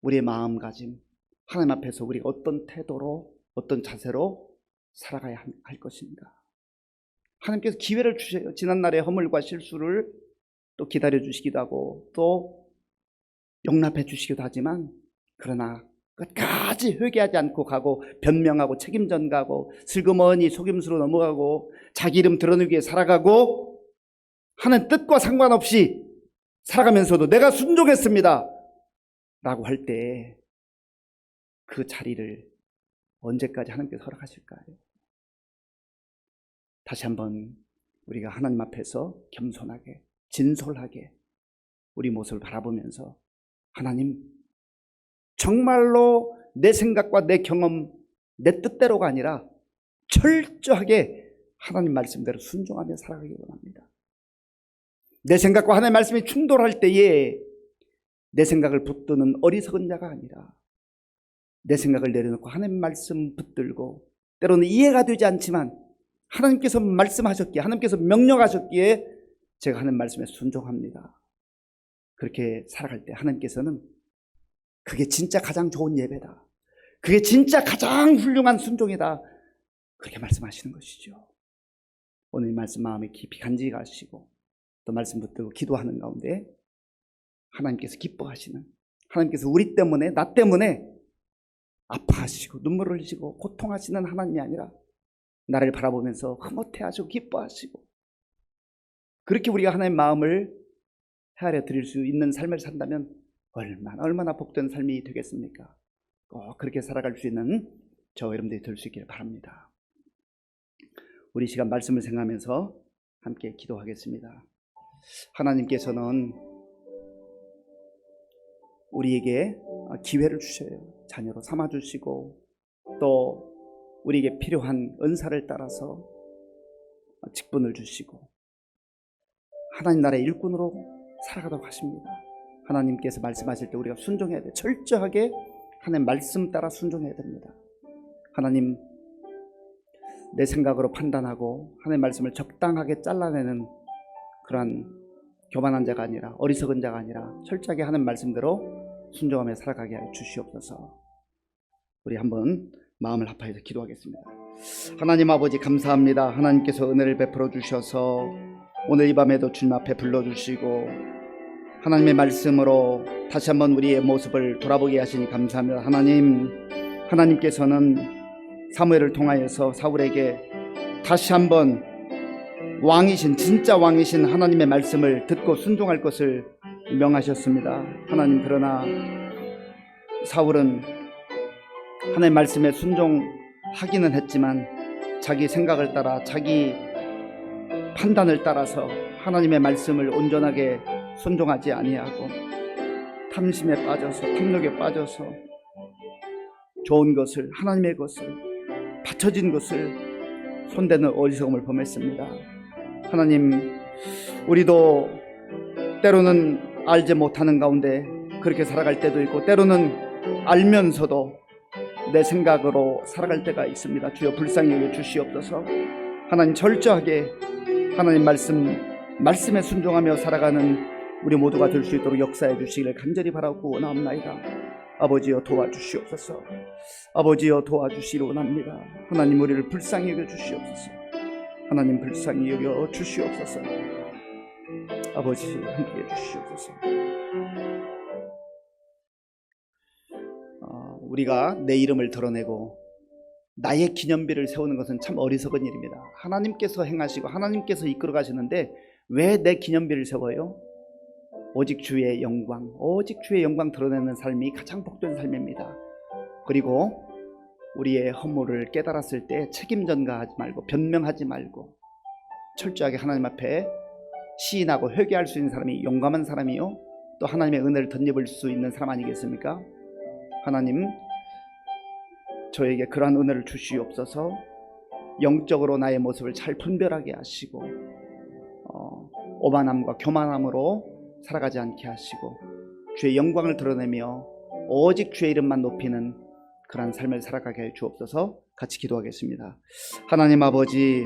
우리의 마음가짐, 하나님 앞에서 우리가 어떤 태도로, 어떤 자세로 살아가야 할 것인가. 하나님께서 기회를 주셔요. 지난날의 허물과 실수를 또 기다려 주시기도 하고 또 용납해 주시기도 하지만 그러나 끝까지 회개하지 않고 가고 변명하고 책임 전가하고 슬그머니 속임수로 넘어가고 자기 이름 드러내기 위해 살아가고 하는 뜻과 상관없이 살아가면서도 내가 순종했습니다 라고 할 때 그 자리를 언제까지 하나님께서 허락하실까요? 다시 한번 우리가 하나님 앞에서 겸손하게 진솔하게 우리 모습을 바라보면서 하나님 정말로 내 생각과 내 경험 내 뜻대로가 아니라 철저하게 하나님 말씀대로 순종하며 살아가기 원합니다. 내 생각과 하나님의 말씀이 충돌할 때에 내 생각을 붙드는 어리석은 자가 아니라 내 생각을 내려놓고 하나님 말씀 붙들고 때로는 이해가 되지 않지만 하나님께서 말씀하셨기에 하나님께서 명령하셨기에 제가 하나님 말씀에 순종합니다. 그렇게 살아갈 때 하나님께서는 그게 진짜 가장 좋은 예배다. 그게 진짜 가장 훌륭한 순종이다. 그렇게 말씀하시는 것이죠. 오늘 이 말씀 마음에 깊이 간직하시고 또 말씀 붙들고 기도하는 가운데 하나님께서 기뻐하시는 하나님께서 우리 때문에 나 때문에 아파하시고 눈물을 흘리시고 고통하시는 하나님이 아니라 나를 바라보면서 흐뭇해하시고 기뻐하시고 그렇게 우리가 하나님의 마음을 헤아려 드릴 수 있는 삶을 산다면 얼마나 복된 삶이 되겠습니까? 꼭 그렇게 살아갈 수 있는 저와 여러분들이 될 수 있기를 바랍니다. 우리 시간 말씀을 생각하면서 함께 기도하겠습니다. 하나님께서는 우리에게 기회를 주셔요. 자녀로 삼아주시고 또 우리에게 필요한 은사를 따라서 직분을 주시고 하나님 나라의 일꾼으로 살아가도록 하십니다. 하나님께서 말씀하실 때 우리가 순종해야 돼요. 철저하게 하나님 말씀 따라 순종해야 됩니다. 하나님 내 생각으로 판단하고 하나님 말씀을 적당하게 잘라내는 그러한 교만한 자가 아니라 어리석은 자가 아니라 철저하게 하는 말씀대로 순종하며 살아가게 하여 주시옵소서. 우리 한번 마음을 합하여서 기도하겠습니다. 하나님 아버지 감사합니다. 하나님께서 은혜를 베풀어 주셔서 오늘 이 밤에도 주님 앞에 불러주시고 하나님의 말씀으로 다시 한번 우리의 모습을 돌아보게 하시니 감사합니다. 하나님께서는 사무엘을 통하여서 사울에게 다시 한번 왕이신 진짜 왕이신 하나님의 말씀을 듣고 순종할 것을 명하셨습니다. 하나님 그러나 사울은 하나님의 말씀에 순종하기는 했지만 자기 생각을 따라 자기 판단을 따라서 하나님의 말씀을 온전하게 순종하지 아니하고 탐심에 빠져서 탐욕에 빠져서 좋은 것을 하나님의 것을 받쳐진 것을 손대는 어리석음을 범했습니다. 하나님 우리도 때로는 알지 못하는 가운데 그렇게 살아갈 때도 있고 때로는 알면서도 내 생각으로 살아갈 때가 있습니다. 주여 불쌍히 여겨 주시옵소서. 하나님 철저하게 하나님 말씀에 순종하며 살아가는 우리 모두가 될 수 있도록 역사해 주시기를 간절히 바라고 원하옵나이다. 아버지여 도와주시옵소서. 아버지여 도와주시기를 원합니다. 하나님 우리를 불쌍히 여겨 주시옵소서. 하나님 불쌍히 여겨 주시옵소서. 아버지 함께해 주시옵소서. 우리가 내 이름을 드러내고 나의 기념비를 세우는 것은 참 어리석은 일입니다. 하나님께서 행하시고 하나님께서 이끌어 가시는데 왜 내 기념비를 세워요? 오직 주의 영광, 오직 주의 영광 드러내는 삶이 가장 복된 삶입니다. 그리고 우리의 허물을 깨달았을 때 책임 전가하지 말고 변명하지 말고 철저하게 하나님 앞에 시인하고 회개할 수 있는 사람이 용감한 사람이요 또 하나님의 은혜를 덧입을 수 있는 사람 아니겠습니까? 하나님 저에게 그러한 은혜를 주시옵소서. 영적으로 나의 모습을 잘 분별하게 하시고 오만함과 교만함으로 살아가지 않게 하시고 주의 영광을 드러내며 오직 주의 이름만 높이는 그러한 삶을 살아가게 해 주옵소서. 같이 기도하겠습니다. 하나님 아버지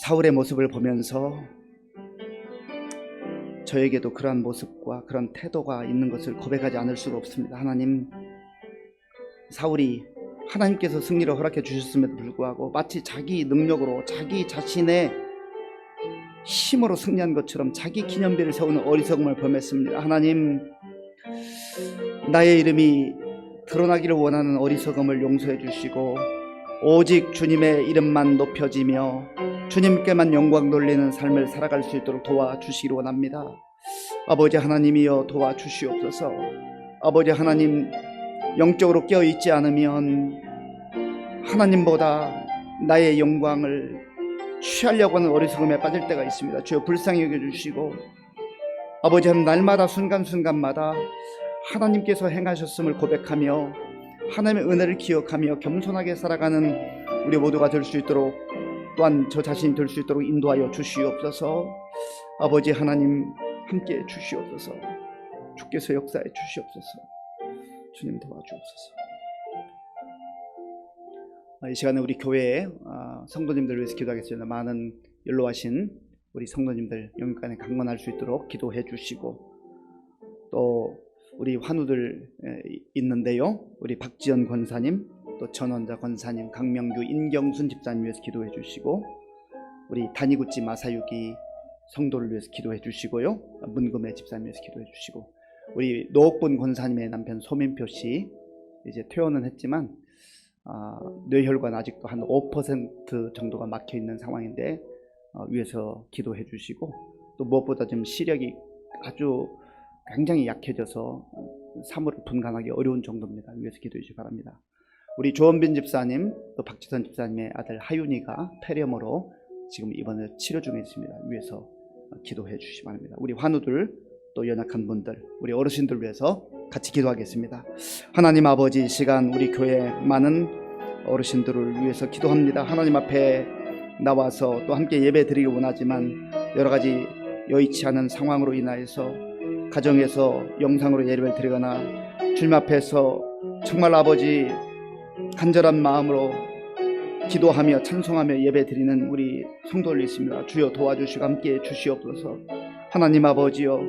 사울의 모습을 보면서 저에게도 그러한 모습과 그런 태도가 있는 것을 고백하지 않을 수가 없습니다. 하나님 사울이 하나님께서 승리를 허락해 주셨음에도 불구하고 마치 자기 능력으로 자기 자신의 힘으로 승리한 것처럼 자기 기념비를 세우는 어리석음을 범했습니다. 하나님 나의 이름이 드러나기를 원하는 어리석음을 용서해 주시고 오직 주님의 이름만 높여지며 주님께만 영광 돌리는 삶을 살아갈 수 있도록 도와주시기를 원합니다. 아버지 하나님이여 도와주시옵소서. 아버지 하나님 영적으로 깨어있지 않으면 하나님보다 나의 영광을 취하려고 하는 어리석음에 빠질 때가 있습니다. 주여 불쌍히 여겨주시고 아버지 하나님 날마다 순간순간마다 하나님께서 행하셨음을 고백하며 하나님의 은혜를 기억하며 겸손하게 살아가는 우리 모두가 될 수 있도록 또한 저 자신이 될 수 있도록 인도하여 주시옵소서. 아버지 하나님 함께해 주시옵소서. 주께서 역사해 주시옵소서. 주님 도와주옵소서. 이 시간에 우리 교회에 성도님들을 위해서 기도하겠습니다. 많은 연로하신 우리 성도님들 영육간에 강건할 수 있도록 기도해 주시고 또 우리 환우들 있는데요. 우리 박지연 권사님 또 전원자 권사님 강명규 인경순 집사님 위해서 기도해 주시고 우리 다니구치 마사유기 성도를 위해서 기도해 주시고요. 문금의 집사님 위해서 기도해 주시고 우리 노옥분 권사님의 남편 소민표 씨 이제 퇴원은 했지만 뇌혈관 아직도 한 5% 정도가 막혀 있는 상황인데 위해서 기도해 주시고 또 무엇보다 지금 시력이 아주 굉장히 약해져서 사물을 분간하기 어려운 정도입니다. 위에서 기도해 주시기 바랍니다. 우리 조원빈 집사님 또 박지선 집사님의 아들 하윤이가 폐렴으로 지금 입원을 치료 중에 있습니다. 위에서 기도해 주시기 바랍니다. 우리 환우들 또 연약한 분들 우리 어르신들 위해서 같이 기도하겠습니다. 하나님 아버지, 이 시간 우리 교회 많은 어르신들을 위해서 기도합니다. 하나님 앞에 나와서 또 함께 예배 드리기 원하지만 여러 가지 여의치 않은 상황으로 인하여서 가정에서 영상으로 예배를 드리거나 주님 앞에서 정말 아버지 간절한 마음으로 기도하며 찬송하며 예배 드리는 우리 성도들 있습니다. 주여 도와주시고 함께 주시옵소서. 하나님 아버지여,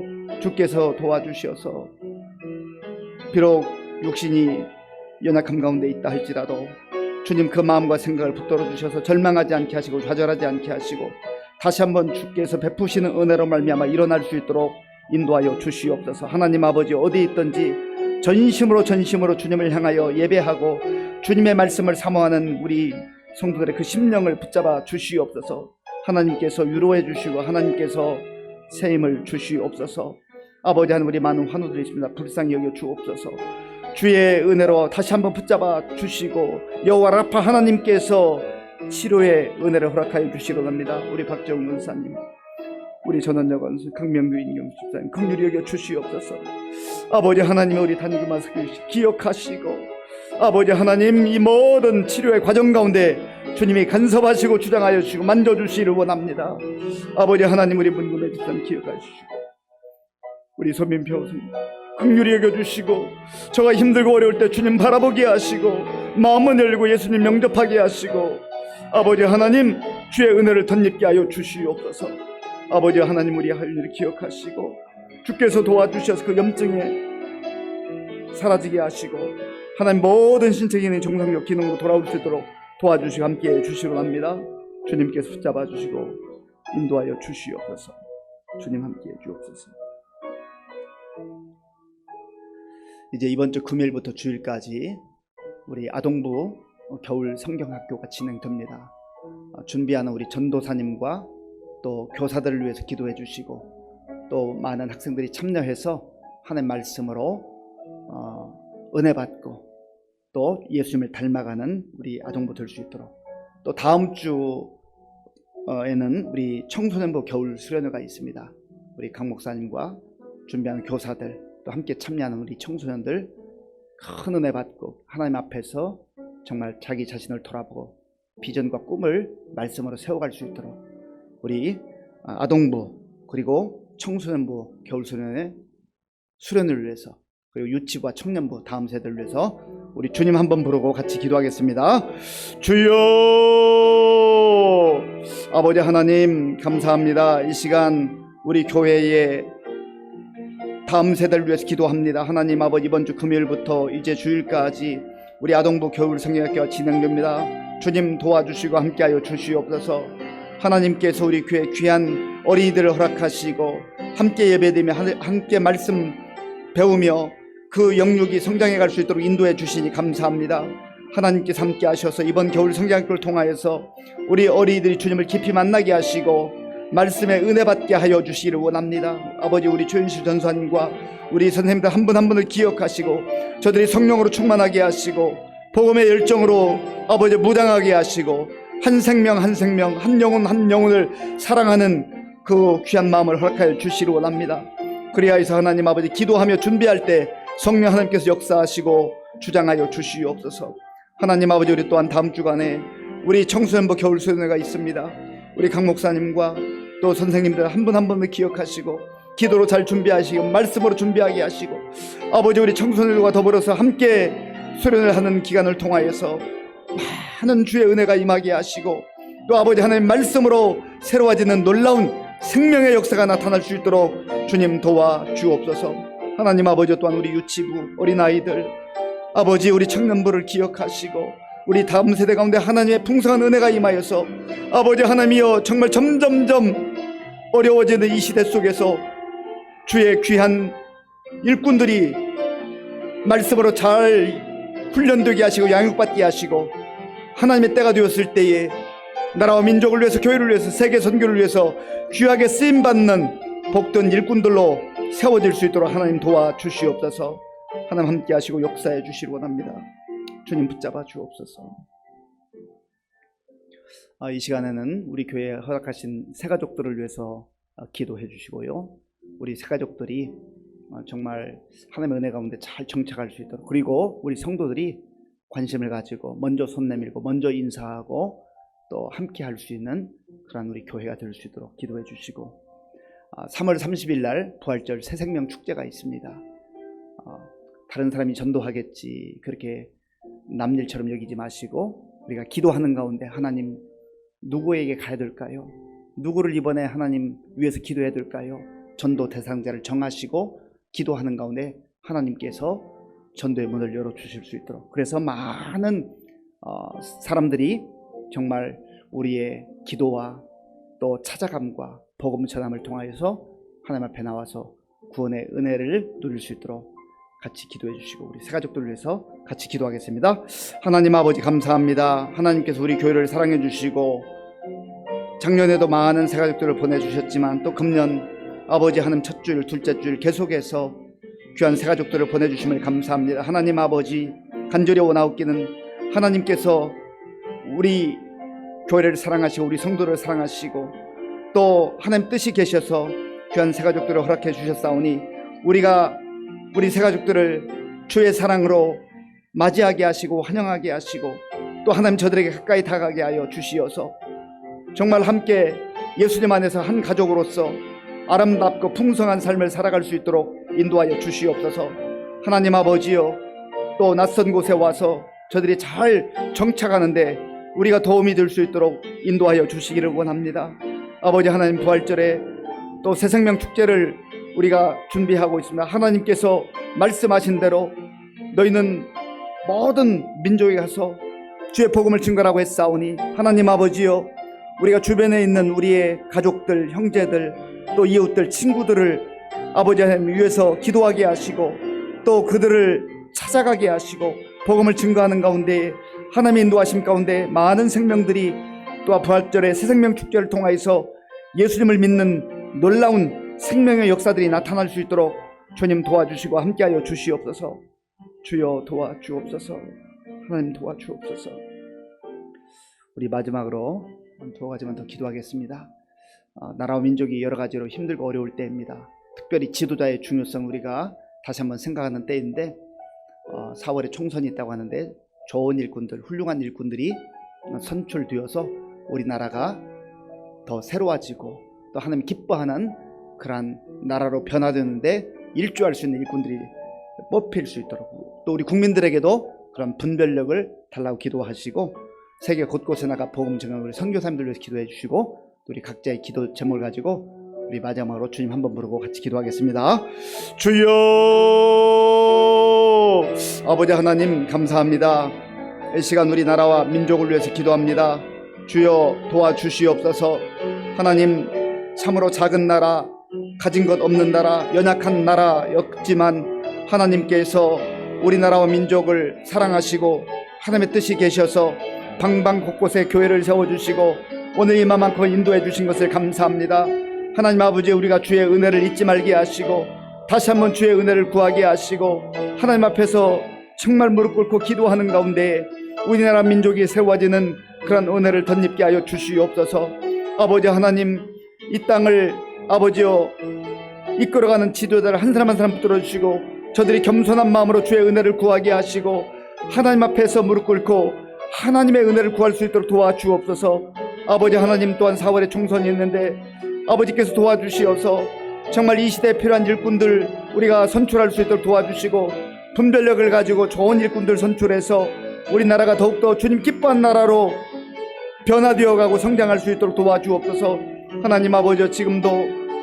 주께서 도와주시어서 비록 육신이 연약함 가운데 있다 할지라도 주님 그 마음과 생각을 붙들어 주셔서 절망하지 않게 하시고 좌절하지 않게 하시고 다시 한번 주께서 베푸시는 은혜로 말미암아 일어날 수 있도록 인도하여 주시옵소서. 하나님 아버지, 어디 있든지 전심으로 주님을 향하여 예배하고 주님의 말씀을 사모하는 우리 성도들의 그 심령을 붙잡아 주시옵소서. 하나님께서 위로해 주시고 하나님께서 새 힘을 주시옵소서. 아버지 하나님, 우리 많은 환우들이 있습니다. 불쌍히 여겨 주옵소서. 주의 은혜로 다시 한번 붙잡아 주시고 여호와 라파 하나님께서 치료의 은혜를 허락하여 주시려합니다. 우리 박정훈 원사님, 우리 전원여 권수, 강명규 인경 집사님 긍휼히 여겨 주시옵소서. 아버지 하나님, 우리 단기마스 기억하시고 아버지 하나님, 이 모든 치료의 과정 가운데 주님이 간섭하시고 주장하여 주시고 만져주시기를 원합니다. 아버지 하나님, 우리 문금의 집사님 기억하시고 우리 서민표 긍휼히 여겨주시고 저가 힘들고 어려울 때 주님 바라보게 하시고 마음을 열고 예수님 영접하게 하시고 아버지 하나님, 주의 은혜를 덧입게 하여 주시옵소서. 아버지 하나님, 우리 할 일을 기억하시고 주께서 도와주셔서 그 염증에 사라지게 하시고 하나님 모든 신체기능 정상적 기능으로 돌아올 수 있도록 도와주시고 함께해 주시려 합니다. 주님께서 붙잡아 주시고 인도하여 주시옵소서. 주님 함께해 주옵소서. 이제 이번 주 금요일부터 주일까지 우리 아동부 겨울 성경학교가 진행됩니다. 준비하는 우리 전도사님과 또 교사들을 위해서 기도해 주시고 또 많은 학생들이 참여해서 하나님 말씀으로 은혜 받고 또 예수님을 닮아가는 우리 아동부 될 수 있도록, 또 다음 주에는 우리 청소년부 겨울 수련회가 있습니다. 우리 강 목사님과 준비하는 교사들 또 함께 참여하는 우리 청소년들 큰 은혜 받고 하나님 앞에서 정말 자기 자신을 돌아보고 비전과 꿈을 말씀으로 세워갈 수 있도록 우리 아동부 그리고 청소년부 겨울 수련을 위해서, 그리고 유치부와 청년부 다음 세대를 위해서 우리 주님 한번 부르고 같이 기도하겠습니다. 주여, 아버지 하나님 감사합니다. 이 시간 우리 교회의 다음 세대를 위해서 기도합니다. 하나님 아버지, 이번 주 금요일부터 이제 주일까지 우리 아동부 겨울 성경학교가 진행됩니다. 주님 도와주시고 함께하여 주시옵소서. 하나님께서 우리 교회 귀한 어린이들을 허락하시고 함께 예배드리며 함께 말씀 배우며 그 영육이 성장해 갈 수 있도록 인도해 주시니 감사합니다. 하나님께서 함께 하셔서 이번 겨울 성경학교를 통하여서 우리 어린이들이 주님을 깊이 만나게 하시고 말씀에 은혜 받게 하여 주시기를 원합니다. 아버지, 우리 조윤실 전사님과 우리 선생님들 한 분 한 분을 기억하시고 저들이 성령으로 충만하게 하시고 복음의 열정으로 아버지 무장하게 하시고 한 생명 한 생명, 한 영혼 한 영혼을 사랑하는 그 귀한 마음을 허락하여 주시기를 원합니다. 그리하여서 하나님 아버지, 기도하며 준비할 때 성령 하나님께서 역사하시고 주장하여 주시옵소서. 하나님 아버지, 우리 또한 다음 주간에 우리 청소년부 겨울 수련회가 있습니다. 우리 강 목사님과 또 선생님들 한 분 한 분을 기억하시고 기도로 잘 준비하시고 말씀으로 준비하게 하시고 아버지, 우리 청소년들과 더불어서 함께 수련을 하는 기간을 통하여서 많은 주의 은혜가 임하게 하시고 또 아버지 하나님 말씀으로 새로워지는 놀라운 생명의 역사가 나타날 수 있도록 주님 도와주옵소서. 하나님 아버지, 또한 우리 유치부 어린아이들 아버지, 우리 청년부를 기억하시고 우리 다음 세대 가운데 하나님의 풍성한 은혜가 임하여서 아버지 하나님이여, 정말 점점점 어려워지는 이 시대 속에서 주의 귀한 일꾼들이 말씀으로 잘 훈련되게 하시고 양육받게 하시고 하나님의 때가 되었을 때에 나라와 민족을 위해서, 교회를 위해서, 세계 선교를 위해서 귀하게 쓰임받는 복된 일꾼들로 세워질 수 있도록 하나님 도와주시옵소서. 하나님 함께 하시고 역사해 주시기 원합니다. 주님 붙잡아 주옵소서. 이 시간에는 우리 교회에 허락하신 새가족들을 위해서 기도해 주시고요, 우리 새가족들이 정말 하나님의 은혜 가운데 잘 정착할 수 있도록, 그리고 우리 성도들이 관심을 가지고 먼저 손 내밀고 먼저 인사하고 또 함께 할 수 있는 그런 우리 교회가 될 수 있도록 기도해 주시고, 3월 30일 날 부활절 새생명 축제가 있습니다. 다른 사람이 전도하겠지 그렇게 남일처럼 여기지 마시고 우리가 기도하는 가운데 하나님 누구에게 가야 될까요? 누구를 이번에 하나님 위해서 기도해야 될까요? 전도 대상자를 정하시고 기도하는 가운데 하나님께서 전도의 문을 열어주실 수 있도록, 그래서 많은 사람들이 정말 우리의 기도와 또 찾아감과 복음 전함을 통하여서 하나님 앞에 나와서 구원의 은혜를 누릴 수 있도록 같이 기도해 주시고, 우리 새가족들을 위해서 같이 기도하겠습니다. 하나님 아버지 감사합니다. 하나님께서 우리 교회를 사랑해 주시고 작년에도 많은 새가족들을 보내주셨지만 또 금년 아버지 하나님 첫 주일 둘째 주일 계속해서 귀한 새가족들을 보내주심을 감사합니다. 하나님 아버지 간절히 원하옵기는 하나님께서 우리 교회를 사랑하시고 우리 성도를 사랑하시고 또 하나님 뜻이 계셔서 귀한 새가족들을 허락해 주셨사오니 우리가 우리 새가족들을 주의 사랑으로 맞이하게 하시고 환영하게 하시고 또 하나님 저들에게 가까이 다가가게 하여 주시어서 정말 함께 예수님 안에서 한 가족으로서 아름답고 풍성한 삶을 살아갈 수 있도록 인도하여 주시옵소서. 하나님 아버지여, 또 낯선 곳에 와서 저들이 잘 정착하는데 우리가 도움이 될 수 있도록 인도하여 주시기를 원합니다. 아버지 하나님 부활절에 또 새생명 축제를 우리가 준비하고 있습니다. 하나님께서 말씀하신 대로 너희는 모든 민족에 가서 주의 복음을 증거하라고 했사오니 하나님 아버지여, 우리가 주변에 있는 우리의 가족들, 형제들, 또 이웃들, 친구들을 아버지 하나님 위해서 기도하게 하시고 또 그들을 찾아가게 하시고 복음을 증거하는 가운데 하나님의 인도하심 가운데 많은 생명들이 또 부활절의 새생명 축제를 통하여서 예수님을 믿는 놀라운 생명의 역사들이 나타날 수 있도록 주님 도와주시고 함께하여 주시옵소서. 주여 도와주옵소서. 하나님 도와주옵소서. 우리 마지막으로 두 가지만 더 기도하겠습니다. 나라와 민족이 여러 가지로 힘들고 어려울 때입니다. 특별히 지도자의 중요성 우리가 다시 한번 생각하는 때인데 4월에 총선이 있다고 하는데 좋은 일꾼들, 훌륭한 일꾼들이 선출되어서 우리나라가 더 새로워지고 또 하나님 기뻐하는 그러한 나라로 변화되는데 일조할 수 있는 일꾼들이 뽑힐 수 있도록, 또 우리 국민들에게도 그런 분별력을 달라고 기도하시고 세계 곳곳에 나가 복음 전하는 선교사님들 위해서 기도해 주시고, 또 우리 각자의 기도 제목을 가지고 우리 마지막으로 주님 한번 부르고 같이 기도하겠습니다. 주여, 아버지 하나님 감사합니다. 이 시간 우리나라와 민족을 위해서 기도합니다. 주여 도와주시옵소서. 하나님 참으로 작은 나라, 가진 것 없는 나라, 연약한 나라였지만 하나님께서 우리나라와 민족을 사랑하시고 하나님의 뜻이 계셔서 방방 곳곳에 교회를 세워주시고 오늘 이만큼 인도해 주신 것을 감사합니다. 하나님 아버지, 우리가 주의 은혜를 잊지 말게 하시고 다시 한번 주의 은혜를 구하게 하시고 하나님 앞에서 정말 무릎 꿇고 기도하는 가운데 우리나라 민족이 세워지는 그런 은혜를 덧입게 하여 주시옵소서. 아버지 하나님, 이 땅을 아버지여 이끌어가는 지도자를 한 사람 한 사람 붙들어 주시고 저들이 겸손한 마음으로 주의 은혜를 구하게 하시고 하나님 앞에서 무릎 꿇고 하나님의 은혜를 구할 수 있도록 도와주옵소서. 아버지 하나님, 또한 4월에 총선이 있는데 아버지께서 도와주시어서 정말 이 시대에 필요한 일꾼들 우리가 선출할 수 있도록 도와주시고 분별력을 가지고 좋은 일꾼들 선출해서 우리나라가 더욱더 주님 기뻐한 나라로 변화되어가고 성장할 수 있도록 도와주옵소서. 하나님 아버지, 지금도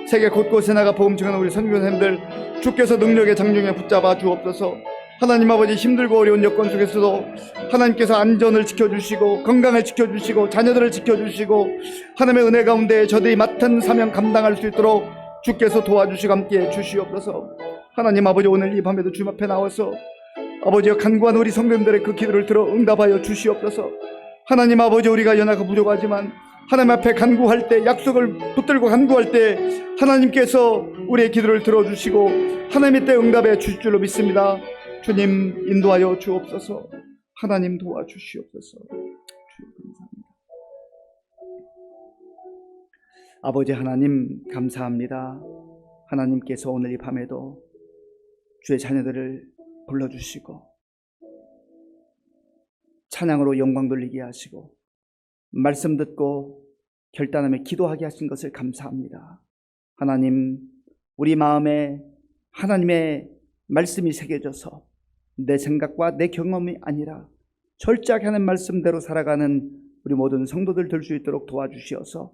세계 곳곳에 나가 복음 증언하는 우리 선교사님들 주께서 능력의 장중에 붙잡아 주옵소서. 하나님 아버지, 힘들고 어려운 여건 속에서도 하나님께서 안전을 지켜주시고 건강을 지켜주시고 자녀들을 지켜주시고 하나님의 은혜 가운데 저들이 맡은 사명 감당할 수 있도록 주께서 도와주시고 함께해 주시옵소서. 하나님 아버지, 오늘 이 밤에도 주님 앞에 나와서 아버지여 간구한 우리 성도님들의 그 기도를 들어 응답하여 주시옵소서. 하나님 아버지, 우리가 연약하고 부족하지만 하나님 앞에 간구할 때, 약속을 붙들고 간구할 때 하나님께서 우리의 기도를 들어주시고 하나님의 때 응답해 주실 줄로 믿습니다. 주님 인도하여 주옵소서. 하나님 도와주시옵소서. 주여 감사합니다. 아버지 하나님 감사합니다. 하나님께서 오늘 이 밤에도 주의 자녀들을 불러주시고 찬양으로 영광 돌리게 하시고 말씀 듣고 결단하며 기도하게 하신 것을 감사합니다. 하나님, 우리 마음에 하나님의 말씀이 새겨져서 내 생각과 내 경험이 아니라 철저하게 하는 말씀대로 살아가는 우리 모든 성도들 될 수 있도록 도와주시어서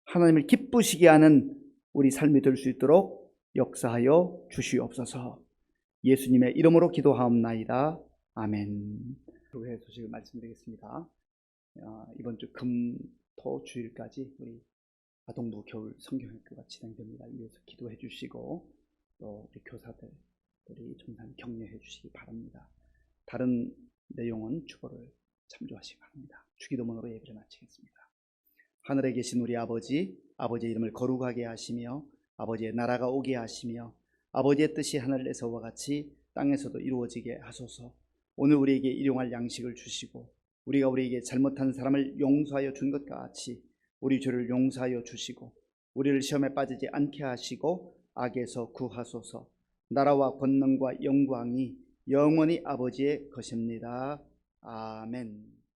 하나님을 기쁘시게 하는 우리 삶이 될 수 있도록 역사하여 주시옵소서. 예수님의 이름으로 기도하옵나이다. 아멘. 교회 소식을 말씀드리겠습니다. 이번 주 금, 토, 주일까지 우리 아동부 겨울 성경학교가 진행됩니다. 위해서 기도해 주시고 또 우리 교사들이 정상 격려해 주시기 바랍니다. 다른 내용은 주보를 참조하시기 바랍니다. 주기도문으로 예배를 마치겠습니다. 하늘에 계신 우리 아버지, 아버지의 이름을 거룩하게 하시며 아버지의 나라가 오게 하시며 아버지의 뜻이 하늘에서와 같이 땅에서도 이루어지게 하소서. 오늘 우리에게 일용할 양식을 주시고 우리가 우리에게 잘못한 사람을 용서하여 준 것 같이 우리 죄를 용서하여 주시고 우리를 시험에 빠지지 않게 하시고 악에서 구하소서. 나라와 권능과 영광이 영원히 아버지의 것입니다. 아멘.